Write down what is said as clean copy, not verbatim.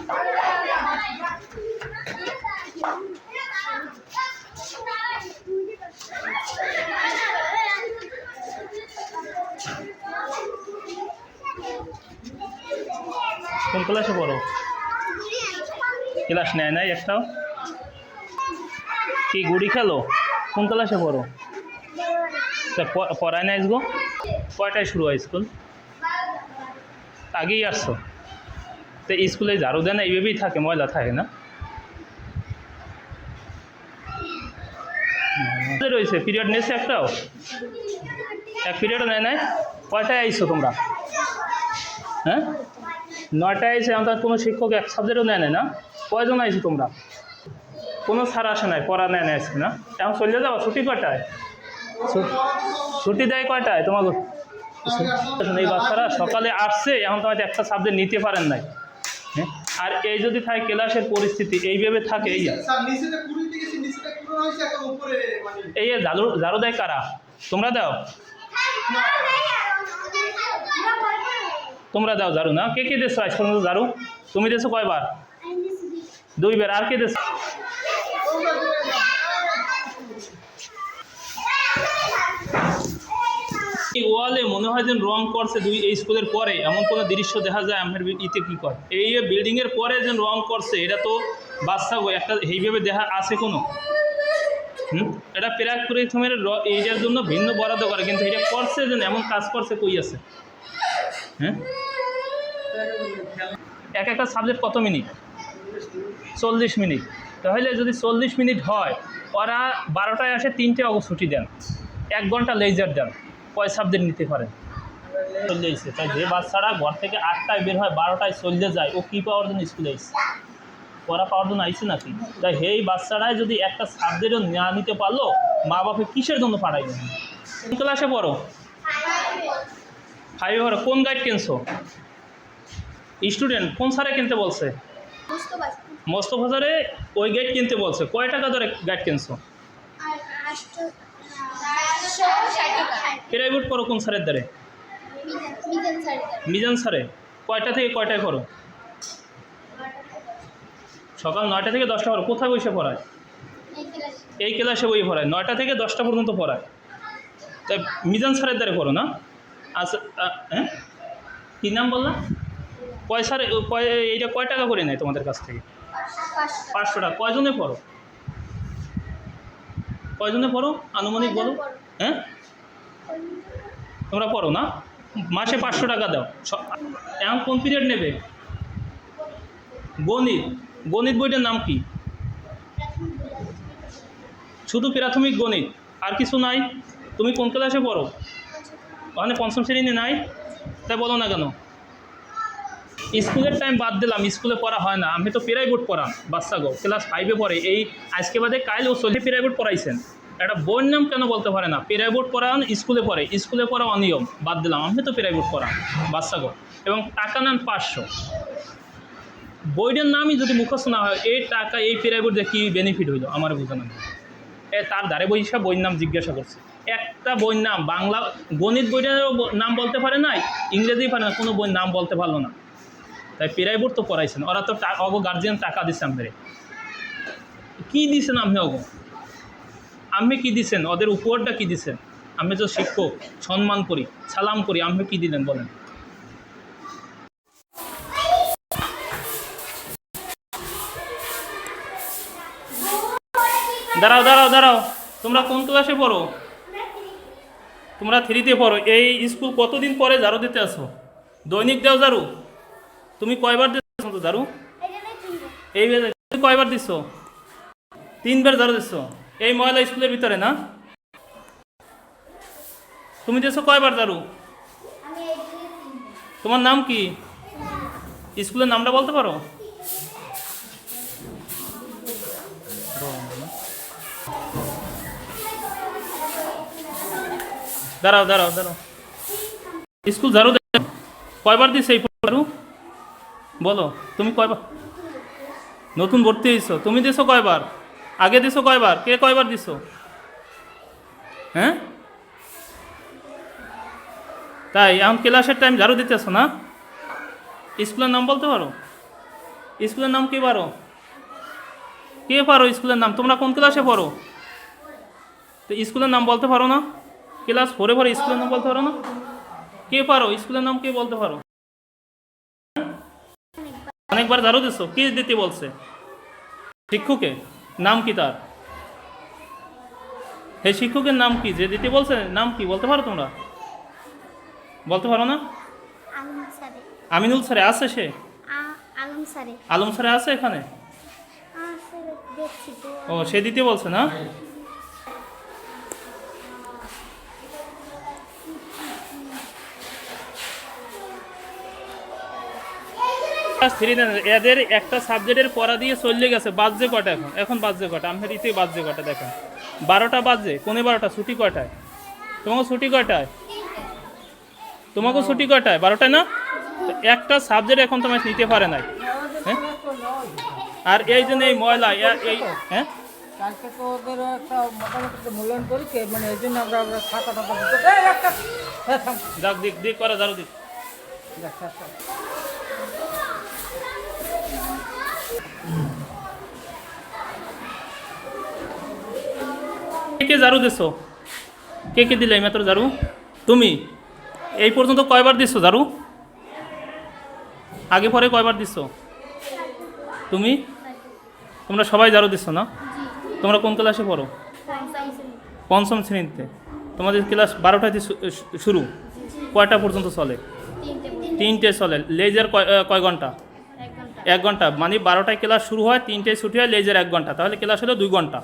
কোন ক্লাসে পড়ো? ক্লাস নেয় নাই একটাও? কি গুড়ি খেলো? কোন ক্লাসে পড়ো? তা পড়ায় না আজগো? কয়টায় শুরু হয় স্কুল? আগেই আসছো? তো স্কুলে ঝাড়ু দেয় না, এইভাবেই থাকে, ময়লা থাকে না? রয়েছে পিরিয়ড নিয়েছে একটাও? এক পিরিয়ডও নেয় নাই? কয়টায় আইসো তোমরা? হ্যাঁ, 9টায় আইসে। আমাদের কোনো শিক্ষক এক সাবজেক্টও নেয় না? কয়জন আইসো তোমরা? কোনো স্যার আসে নাই, পড়া নেয় না আজকে না? এখন চলে যাও। ছুটি কয়টায়? ছুটি দেয় কয়টায় তোমাকে? এই বাচ্চারা সকালে আসছে, এখন তো হয়তো একটা সাবজেক্ট নিতে পারেন নাই। হ্যাঁ, আর এই যদি থাকে ক্লাসের পরিস্থিতি এইভাবে থাকে, এই ঝাড়ু দেয় কারা? তোমরা দাও? তোমরা দাও ঝাড়ু না? কে কে দেছো আজ পর্যন্ত ঝাড়ু? তুমি দেছো কয়বার? 2বার। আর কে দেছো? এই ওয়ালে মনে হয় যেন রং করছে এই স্কুলের পরে, এমন কোনো দৃশ্য দেখা যায়। আমার ইতে কি কয় এই বিল্ডিং এর পরে যেন রং করছে, এটা তো বাচ্চা একটা এইভাবে দেখা আছে কোনো? এটা প্রাক প্রথমের এইটার জন্য ভিন্ন বরাদ্দ করে, কিন্তু এটা করছে যেন এমন কাজ করছে, কই আছে? হ্যাঁ, একটা সাবজেক্ট কত মিনিট? 40 মিনিট। তাহলে যদি 40 মিনিট হয়, ওরা 12টায় আসে, 3টে ছুটি দেন, 1 ঘন্টা লেজার দেন, কয় সাবজেক্ট নিতে পারেন? চলে এসেছে। তাই যে বাচ্চারা ঘর থেকে 8টায় বের হয়, 12টায় চলে যায়, ও কী পাওয়ার জন্য স্কুলে এসছে? পড়া পাওয়ার জন্য আইসে নাকি? তাই এই বাচ্চারাই যদি একটা সাবজেক্টও না নিতে পারলো, মা বাপে কিসের জন্য পাঠাইবে? কোন ক্লাসে পড়ো? 5 পড়ো। কোন গাইড কিনছো? স্টুডেন্ট কোন স্যারে কিনতে বলছে? মোস্তফা স্যারে ওই গাইড কিনতে বলছে। কয় টাকা ধরে গাইড কিনছো? প্রাইভেট পড়ো কোন স্যারের দ্বারে? মিজান স্যারে। কয়টা থেকে কয়টায় পড়ো? সকাল 9টা থেকে 10টা পড়ো। কোথায় বসে পড়ায়? এই ক্লাসে বই পড়ায়, 9টা থেকে 10টা পর্যন্ত পড়ায়। তাই মিজান স্যারের দ্বারে পড়ো না? আচ্ছা, হ্যাঁ, কী নাম বললাম? কয় স্যার, এইটা কয় টাকা করে নেয় তোমাদের কাছ থেকে? 500 টাকা। কয়জনে পড়ো? কয়জনে পড়ো আনুমানিক বলো? হ্যাঁ, তোমরা পড়ো না? মাসে 500 টাকা দাও। এখন কোন পিরিয়ড নেবে? গণিত। গণিত বইটার নাম কি? শুধু প্রাথমিক গণিত, আর কিছু নাই? তুমি কোন ক্লাসে পড়ো? ওখানে 5ম শ্রেণী নাই? তাই বলো না কেন? স্কুলের টাইম বাদ দিলাম, স্কুলে পড়া হয় না। আমি তো প্রাইভেট পড়ান বাচ্চা গো, ক্লাস 5-এ পড়ে। এই আজকে বাদে কাইল ও চলে প্রাইভেট পড়াইছেন। একটা বইয়ের নাম কেন বলতে পারে না? প্রাইভেট পড়ান, স্কুলে পড়ে, স্কুলে পড়া অনিয়ম, বাদ দিলাম। আমি তো প্রাইভেট পড়ান বাচ্চা গো, এবং টাকা নেন 500। বইটার নামই যদি মুখস্থ না হয়, এই টাকা এই প্রাইভেট দিয়ে কী বেনিফিট হইল আমার বোঝানো? তার ধারে বই হিসাব বইয়ের নাম জিজ্ঞাসা করছে। একটা বইয়ের নাম, বাংলা গণিত বইটারও নাম বলতে পারে নাই, ইংরেজি পারে না, কোনো বইয়ের নাম বলতে পারলো না। তাই প্রাইভেট তো পড়াইছেন, ওরা তো অগো গার্জিয়ান টাকা দিচ্ছে। আমাদের কী দিচ্ছেন আপনি? অগো আপনি কী দিচ্ছেন? ওদের উপহারটা কী দিচ্ছেন? আমি তো শিক্ষক, সম্মান করি, সালাম করি, আপনি কী দিলেন বলেন? দাঁড়াও দাঁড়াও দাঁড়াও, তোমরা কোন ক্লাসে পড়ো? তোমরা 3-তে পড়ো। এই স্কুল কতদিন পরে ঝাড়ু দিতে আসো? দৈনিক দাও ঝাড়ু? তুমি কয়বার দিচ্ছ ঝাড়ু? এই তুমি কয়বার দিচ্ছ? 3বার ঝাড়ু দিচ্ছ এই ময়লা স্কুলের ভিতরে না? তুমি দিচ্ছ কয়বার ঝাড়ু? তোমার নাম কি? স্কুলের নামটা বলতে পারো? দাঁড়াও দাঁড়াও দাঁড়াও, স্কুল ঝাড়ু কয়বার দিচ্ছে এই ঝাড়ু? বলো তুমি কয়বার? নতুন ভর্তি হয়েছ, তুমি দিছো কয়বার? আগে দিছো কয়বার? কে কয়বার দিছো? হ্যাঁ, তাই এখন ক্লাসের টাইম ঝাড়ু দিতেছো না? স্কুলের নাম বলতে পারো? স্কুলের নাম কে পারো? কে পারো স্কুলের নাম? তোমরা কোন ক্লাসে পড়ো? তো স্কুলের নাম বলতে পারো না? ক্লাস 4-এ পড়ে স্কুলের নাম বলতে পারো না? কে পারো স্কুলের নাম, কে বলতে পারো? অনেকবার ঝাড়ু দিচ্ছ, কে দিতে বলছে? শিক্ষকে নাম কি তার? হে শিক্ষকের নাম কি, যে দিতে বলছে নাম কি বলতে পারো তোমরা? বলতে পারো না? আলম স্যারে। আমিনুল স্যারে আছে সে? আলম স্যারে। আলম স্যারে আছে এখানে? স্যার দেখছি তো। ও সে দিতে বলছে না? এদের একটা সাবজেক্টের পড়া দিয়ে চলে গেছে, বাজছে কটা এখন? এখন বাজছে কটা? আমি রীতি বাজছে কটা দেখেন, 12টা বাজছে, কোনে 12টা। ছুটি কয়টায়? তোমাকে ছুটি কয়টায়? তোমাকে ছুটি কয়টায়? 12টায় না? তো একটা সাবজেক্ট এখন তোমার নিতে পারে নাই, হ্যাঁ? আর এই জন্য এই ময়লা এই, হ্যাঁ কালকে তো ওদের একটা মোটামুটি মূল্যায়ন পরীক্ষা, মানে এই জন্য আমরা খাতা যাক দিক দিক করা ঝাড়ু দিক। কে কে ঝাড়ু দিছো? কে কে দিলে মাত্র ঝাড়ু? তুমি এই পর্যন্ত কয়বার দিছো ঝাড়ু? আগে পরে কয়বার দিছো তুমি? তোমরা সবাই ঝাড়ু দিচ্ছ না? তোমরা কোন ক্লাসে পড়ো? 5ম শ্রেণীতে। তোমাদের ক্লাস 12টায় শুরু, কয়টা পর্যন্ত চলে? 3টে চলে। লেজার কয় ঘন্টা? 1 ঘন্টা। মানে 12টায় ক্লাস শুরু হয়, 3টায় ছুটি হয়, লেজার 1 ঘন্টা, তাহলে ক্লাস হলো 2 ঘন্টা।